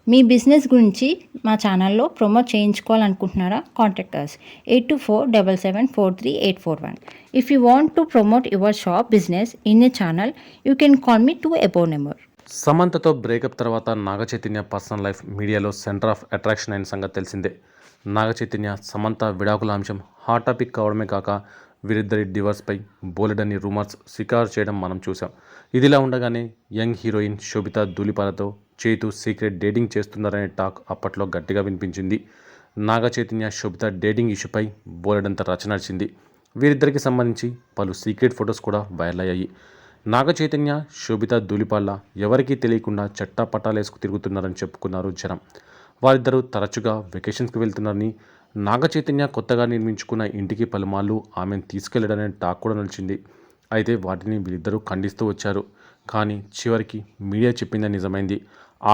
మీ business గురించి మా ఛానల్లో ప్రమోట్ చేయించుకోవాలనుకుంటున్నారా? Contact us 8247743841. If you want to promote your shop business in a channel, you can call me to above number. సమంతతో breakup తర్వాత Naga Chaitanya personal life మీడియాలో centre of attraction అయిన సంగతి తెలిసిందే. నాగ చైతన్య సమంత విడాకుల అంశం హాట్ టాపిక్ కావడమే కాక వీరిద్దరి డివోర్స్పై బోలెడన్ని రూమర్స్ షికారు చేయడం మనం చూసాం. ఇదిలా ఉండగానే యంగ్ హీరోయిన్ శోభితా ధూళిపాలతో చైతు సీక్రెట్ డేటింగ్ చేస్తున్నారనే టాక్ అప్పట్లో గట్టిగా వినిపించింది. నాగ చైతన్య శోభిత డేటింగ్ ఇష్యూపై బోలెడంత రచ నడిచింది. వీరిద్దరికి సంబంధించి పలు సీక్రెట్ ఫొటోస్ కూడా వైరల్ అయ్యాయి. నాగ చైతన్య శోభిత ధూళిపాల ఎవరికీ తెలియకుండా చట్టాపట్టాలేసుకు తిరుగుతున్నారని చెప్పుకున్నారు జనం. వారిద్దరూ తరచుగా వెకేషన్స్కి వెళ్తున్నారని, నాగ చైతన్య కొత్తగా నిర్మించుకున్న ఇంటికి పలుమార్లు ఆమెను తీసుకెళ్లడనే టాక్ కూడా నిలిచింది. అయితే వాటిని వీరిద్దరూ ఖండిస్తూ వచ్చారు. కానీ చివరికి మీడియా చెప్పిందే నిజమైంది.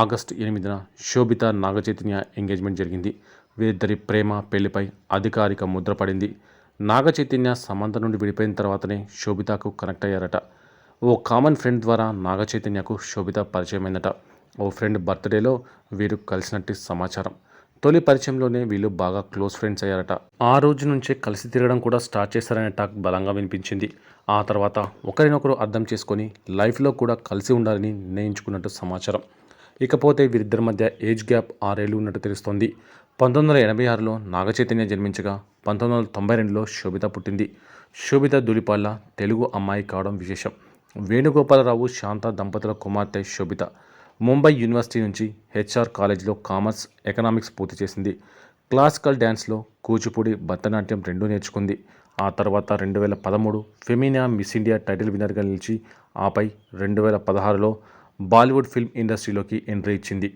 ఆగస్టు 8న శోభిత నాగ చైతన్య ఎంగేజ్మెంట్ జరిగింది. వీరిద్దరి ప్రేమ పెళ్లిపై అధికారిక ముద్ర పడింది. నాగ చైతన్య సమంత నుండి విడిపోయిన తర్వాతనే శోభితకు కనెక్ట్ అయ్యారట. ఓ కామన్ ఫ్రెండ్ ద్వారా నాగ చైతన్యకు శోభిత పరిచయమైందట. ఓ ఫ్రెండ్ బర్త్డేలో వీరు కలిసినట్టు సమాచారం. తొలి పరిచయంలోనే వీళ్ళు బాగా క్లోజ్ ఫ్రెండ్స్ అయ్యారట. ఆ రోజు నుంచే కలిసి తిరగడం కూడా స్టార్ట్ చేశారనే టాక్ బలంగా వినిపించింది. ఆ తర్వాత ఒకరినొకరు అర్థం చేసుకొని లైఫ్లో కూడా కలిసి ఉండాలని నిర్ణయించుకున్నట్టు సమాచారం. ఇకపోతే వీరిద్దరి మధ్య ఏజ్ గ్యాప్ 6 ఏళ్ళు ఉన్నట్టు తెలుస్తోంది. 1986లో నాగ చైతన్య జన్మించగా 1992లో శోభిత పుట్టింది. శోభిత ధూళిపాల తెలుగు అమ్మాయి కావడం విశేషం. వేణుగోపాలరావు శాంత దంపతుల కుమార్తె శోభిత ముంబై యూనివర్సిటీ నుంచి హెచ్ఆర్ కాలేజ్లో కామర్స్ ఎకనామిక్స్ పూర్తి చేసింది. క్లాసికల్ డ్యాన్స్లో కూచిపూడి భరతనాట్యం రెండూ నేర్చుకుంది. ఆ తర్వాత 2013 ఫెమినా మిస్ ఇండియా టైటిల్ విన్నర్గా నిలిచి ఆపై 2016లో బాలీవుడ్ ఫిల్మ్ ఇండస్ట్రీలోకి ఎంట్రీ ఇచ్చింది.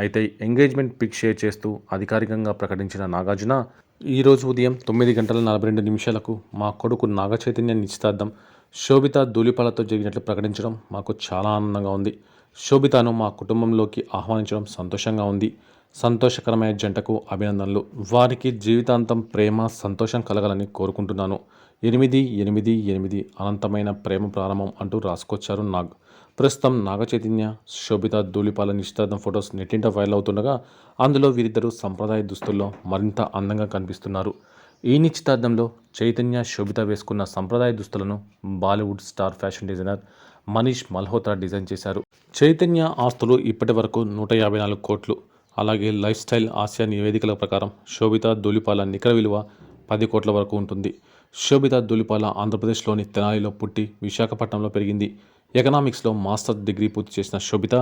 అయితే ఎంగేజ్మెంట్ పిక్ షేర్ చేస్తూ అధికారికంగా ప్రకటించిన నాగార్జున ఈరోజు ఉదయం 9:42 మా కొడుకు నాగ చైతన్య నిశ్చితార్థం శోభిత ధూళిపాలతో జరిగినట్లు ప్రకటించడం మాకు చాలా ఆనందంగా ఉంది. శోభితను మా కుటుంబంలోకి ఆహ్వానించడం సంతోషంగా ఉంది. సంతోషకరమైన జంటకు అభినందనలు. వారికి జీవితాంతం ప్రేమ సంతోషం కలగాలని కోరుకుంటున్నాను. 8/8/8 అనంతమైన ప్రేమ ప్రారంభం అంటూ రాసుకొచ్చారు నాగ్. ప్రస్తుతం నాగ చైతన్య శోభిత ధూళిపాల నిశ్చితార్థం ఫొటోస్ నెట్టింట వైరల్ అవుతుండగా అందులో వీరిద్దరూ సంప్రదాయ దుస్తుల్లో మరింత అందంగా కనిపిస్తున్నారు. ఈ నిశ్చితార్థంలో చైతన్య శోభిత వేసుకున్న సంప్రదాయ దుస్తులను Bollywood star fashion designer Manish Malhotra design చేశారు. చైతన్య ఆస్తులు ఇప్పటి వరకు 154 కోట్లు. అలాగే లైఫ్ స్టైల్ ఆసియా నివేదికల ప్రకారం శోభిత ధూళిపాల నికర విలువ 10 కోట్ల వరకు ఉంటుంది. శోభిత ధూళిపాల ఆంధ్రప్రదేశ్లోని తెనాలిలో పుట్టి విశాఖపట్నంలో పెరిగింది. ఎకనామిక్స్లో మాస్టర్ డిగ్రీ పూర్తి చేసిన శోభిత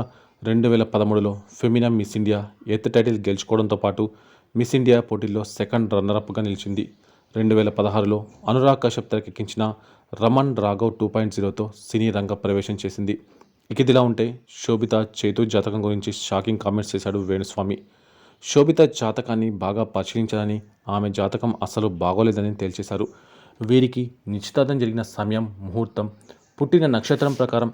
2013లో Femina Miss India eighth title గెలుచుకోవడంతో పాటు మిస్ ఇండియా పోటీల్లో సెకండ్ రన్నరప్గా నిలిచింది. 2016లో అనురాగ్ కశ్యప్ తెరకెక్కించిన రమణ్ రాఘవ్ 2.0తో సినీ రంగ ప్రవేశం చేసింది. ఇదిలా ఉంటే శోభిత చైతు జాతకం గురించి షాకింగ్ కామెంట్స్ చేశాడు వేణుస్వామి. శోభిత జాతకాన్ని బాగా పరిశీలించాలని, ఆమె జాతకం అస్సలు బాగోలేదని తేల్చేశారు. వీరికి నిశ్చితార్థం జరిగిన సమయం, ముహూర్తం, పుట్టిన నక్షత్రం ప్రకారం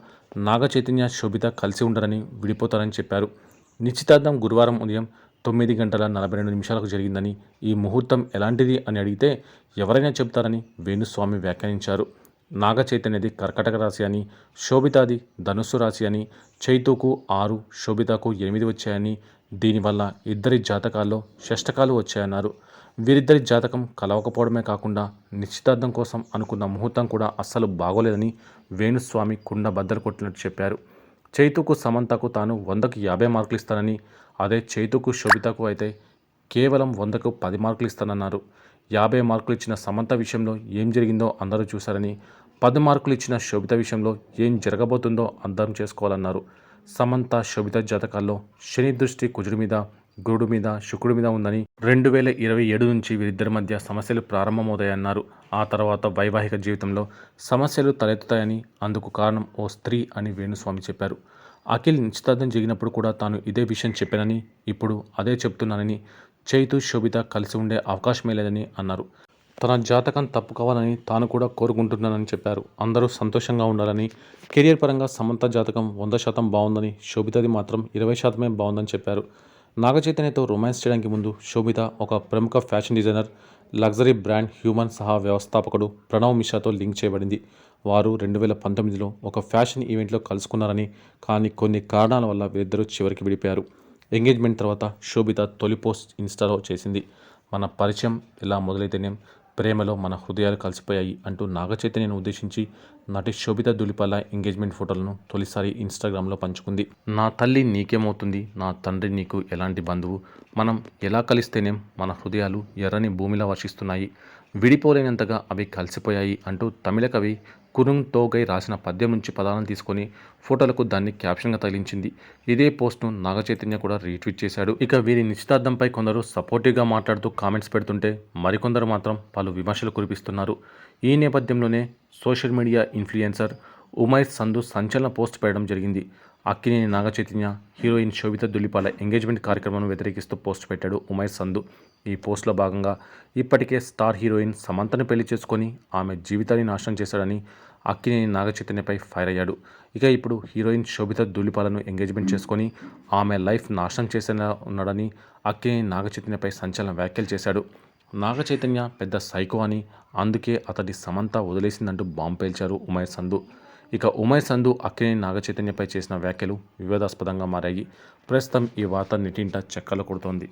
నాగ చైతన్య శోభిత కలిసి ఉండరని, విడిపోతారని చెప్పారు. నిశ్చితార్థం గురువారం ఉదయం 9:42 జరిగిందని, ఈ ముహూర్తం ఎలాంటిది అని అడిగితే ఎవరైనా చెబుతారని వేణుస్వామి వ్యాఖ్యానించారు. నాగ చైతన్యది కర్కటక రాశి అని, శోభితాది ధనుస్సు రాశి అని, చైతుకు 6, శోభితకు 8 వచ్చాయని, దీనివల్ల ఇద్దరి జాతకాల్లో షష్టకాలు వచ్చాయన్నారు. వీరిద్దరి జాతకం కలవకపోవడమే కాకుండా నిశ్చితార్థం కోసం అనుకున్న ముహూర్తం కూడా అస్సలు బాగోలేదని వేణుస్వామి కుండ బద్దలు కొట్టినట్టు చెప్పారు. చైతుకు సమంతకు తాను 100కి 50 మార్కులు ఇస్తానని, అదే చైతుకు శోభితకు అయితే కేవలం 100కు 10 మార్కులు ఇస్తానన్నారు. 50 మార్కులు ఇచ్చిన సమంత విషయంలో ఏం జరిగిందో అందరూ చూశారని, 10 మార్కులు ఇచ్చిన శోభిత విషయంలో ఏం జరగబోతుందో అర్థం చేసుకోవాలన్నారు. సమంత శోభిత జాతకాల్లో శని దృష్టి కుజుడి మీద, గురుడు మీద, శుక్రుడి మీద ఉందని, 2027 నుంచి వీరిద్దరి మధ్య సమస్యలు ప్రారంభమవుతాయన్నారు. ఆ తర్వాత వైవాహిక జీవితంలో సమస్యలు తలెత్తుతాయని, అందుకు కారణం ఓ స్త్రీ అని వేణుస్వామి చెప్పారు. అఖిల్ నిశ్చితార్థం జరిగినప్పుడు కూడా తాను ఇదే విషయం చెప్పానని, ఇప్పుడు అదే చెప్తున్నానని, చైతు శోభిత కలిసి ఉండే అవకాశమే లేదని అన్నారు. తన జాతకం తప్పు కావాలని తాను కూడా కోరుకుంటున్నానని చెప్పారు. అందరూ సంతోషంగా ఉండాలని, కెరియర్ పరంగా సమంత జాతకం 100% బాగుందని, శోభితది మాత్రం 20% బాగుందని చెప్పారు. నాగ చైతన్యతో రొమాన్స్ చేయడానికి ముందు శోభిత ఒక ప్రముఖ fashion designer, luxury brand human సహా వ్యవస్థాపకుడు ప్రణవ్ మిశ్రాతో లింక్ చేయబడింది. వారు 2019లో ఒక ఫ్యాషన్ ఈవెంట్లో కలుసుకున్నారని, కానీ కొన్ని కారణాల వల్ల వీరిద్దరూ చివరికి విడిపోయారు. ఎంగేజ్మెంట్ తర్వాత శోభిత తొలి పోస్ట్ ఇన్స్టాలో చేసింది. మన పరిచయం ఎలా మొదలైతేనేం ప్రేమలో మన హృదయాలు కలిసిపోయాయి అంటూ నాగచైతన్యను ఉద్దేశించి నటి శోభిత ధూళిపాల ఎంగేజ్మెంట్ ఫోటోలను తొలిసారి ఇన్స్టాగ్రామ్లో పంచుకుంది. నా తల్లి నీకేమవుతుంది, నా తండ్రి నీకు ఎలాంటి బంధువు, మనం ఎలా కలిస్తేనేం మన హృదయాలు ఎర్రని భూమిలా వర్షిస్తున్నాయి, విడిపోలేనంతగా అవి కలిసిపోయాయి అంటూ తమిళ కవి కురుంగ్ తోగై రాసిన పద్యం నుంచి పదాలను తీసుకొని ఫోటోలకు దాన్ని క్యాప్షన్గా తగిలించింది. ఇదే పోస్ట్ను నాగచైతన్య కూడా రీట్వీట్ చేశాడు. ఇక వీరి నిశ్చితార్థంపై కొందరు సపోర్టివ్గా మాట్లాడుతూ కామెంట్స్ పెడుతుంటే మరికొందరు మాత్రం పలు విమర్శలు కురిపిస్తున్నారు. ఈ నేపథ్యంలోనే social media influencer Umair Sandhu సంచలన పోస్ట్ పెట్టడం జరిగింది. అక్కినేని నాగచైతన్య హీరోయిన్ శోభిత ధూళిపాల ఎంగేజ్మెంట్ కార్యక్రమాన్ని వ్యతిరేకిస్తూ పోస్ట్ పెట్టాడు ఉమైర్ సంధు. ఈ పోస్ట్లో భాగంగా ఇప్పటికే స్టార్ హీరోయిన్ సమంతను పెళ్లి చేసుకొని ఆమె జీవితాన్ని నాశనం చేశాడని అక్కినేని నాగచైతన్యపై ఫైర్ అయ్యాడు. ఇక ఇప్పుడు హీరోయిన్ శోభిత ధూళిపాలను ఎంగేజ్మెంట్ చేసుకొని ఆమె లైఫ్ నాశనం చేసేలా ఉన్నాడని అక్కినేని నాగచైతన్యపై సంచలన వ్యాఖ్యలు చేశాడు. నాగచైతన్య పెద్ద సైకో అని, అందుకే అతడి సమంత వదిలేసిందంటూ బాంబు పేల్చారు ఉమైర్ సంధు. ఇక ఉమైర్ సంధు అక్కినేని నాగచైతన్యపై చేసిన వ్యాఖ్యలు వివాదాస్పదంగా మారాయి. ప్రస్తుతం ఈ వార్త నెట్టింట చక్కర్లు కొడుతోంది.